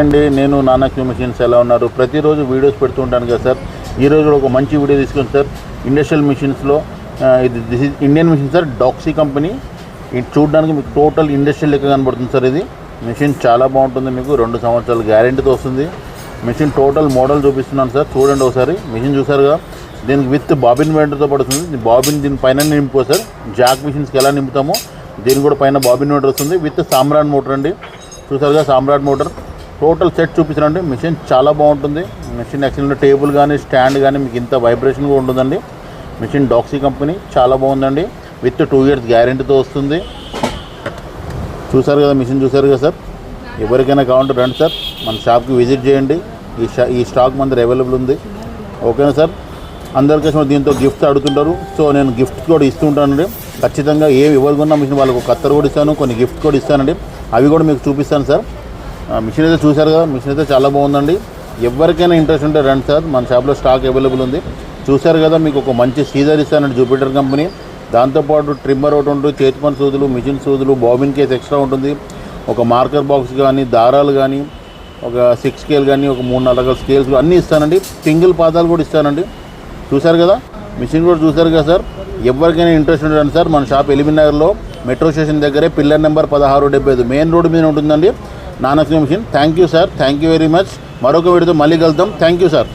అండి, నేను నానక్యూ మిషన్స్ ఎలా ఉన్నారు? ప్రతిరోజు వీడియోస్ పెడుతూ ఉంటాను కదా సార్. ఈరోజు కూడా ఒక మంచి వీడియో తీసుకుని సార్. ఇండస్ట్రియల్ మిషన్స్లో this is Indian machine sir, డాక్సీ కంపెనీ. ఇది చూడడానికి మీకు టోటల్ ఇండస్ట్రియల్ లెక్క కనబడుతుంది సార్. ఇది మిషన్ చాలా బాగుంటుంది, మీకు 2 సంవత్సరాల గ్యారెంటీతో వస్తుంది. మిషన్ టోటల్ మోడల్ చూపిస్తున్నాను సార్, చూడండి ఒకసారి. మిషన్ చూసారు కదా, దీనికి విత్ బాబిన్ వెంటర్తో పడుతుంది. బాబిన్ దీని పైన నింపుకో సార్. జాక్ మిషన్స్కి ఎలా నింపుతామో దీని కూడా పైన బాబిన్ వెంటర్ వస్తుంది విత్ సామ్రాట్ మోటార్ అండి. చూసారు కదా, సామ్రాట్ మోటార్ టోటల్ సెట్ చూపిస్తానండి. మిషన్ చాలా బాగుంటుంది. మిషన్ యాక్చువల్గా టేబుల్ కానీ స్టాండ్ కానీ మీకు ఇంత వైబ్రేషన్ కూడా ఉంటుందండి. మిషన్ డాక్సీ కంపెనీ చాలా బాగుందండి, విత్ 2 years గ్యారెంటీతో వస్తుంది. చూసారు కదా, మిషన్ చూసారు కదా సార్. ఎవరికైనా కావాలంటే రండి సార్, మన షాప్కి విజిట్ చేయండి. ఈ స్టాక్ మన దగ్గర అవైలబుల్ ఉంది. ఓకేనా సార్. అందరికోసం దీంతో గిఫ్ట్స్ అడుగుతుంటారు, సో నేను గిఫ్ట్ కూడా ఇస్తూ ఉంటానండి. ఖచ్చితంగా ఎవరికొన్నా మిషన్ వాళ్ళకు కత్తర్ కూడా ఇస్తాను, కొన్ని గిఫ్ట్ కూడా ఇస్తానండి. అవి కూడా మీకు చూపిస్తాను సార్. మిషన్ అయితే చూసారు కదా, మిషన్ అయితే చాలా బాగుందండి. ఎవరికైనా ఇంట్రెస్ట్ ఉంటే రండి సార్, మన షాప్లో స్టాక్ అవైలబుల్ ఉంది. చూసారు కదా, మీకు ఒక మంచి సీజర్ ఇస్తానండి జూపిటర్ కంపెనీ. దాంతోపాటు ట్రిమ్మర్ ఒకటి ఉంటుంది, చేతి పని సూదులు, మిషన్ సూదులు, బాబిన్ కేస్ ఎక్స్ట్రా ఉంటుంది. ఒక మార్కర్ బాక్స్ కానీ, దారాలు కానీ, ఒక 6 స్కేల్ కానీ, ఒక 3-4 రకాల స్కేల్స్ అన్నీ ఇస్తానండి. సింగిల్ పాదాలు కూడా ఇస్తానండి. చూసారు కదా, మిషన్ కూడా చూసారు కదా సార్. ఎవరికైనా ఇంట్రెస్ట్ ఉంటుంది సార్, మన షాప్ ఎలిమినగర్లో మెట్రో స్టేషన్ దగ్గరే, పిల్లర్ నెంబర్ 1675 మెయిన్ రోడ్డు మీద ఉంటుందండి నానక్యూ machine. Thank you sir, thank you very much. మరొక వీడియోతో మళ్ళీ కలుద్దాం. Thank you sir.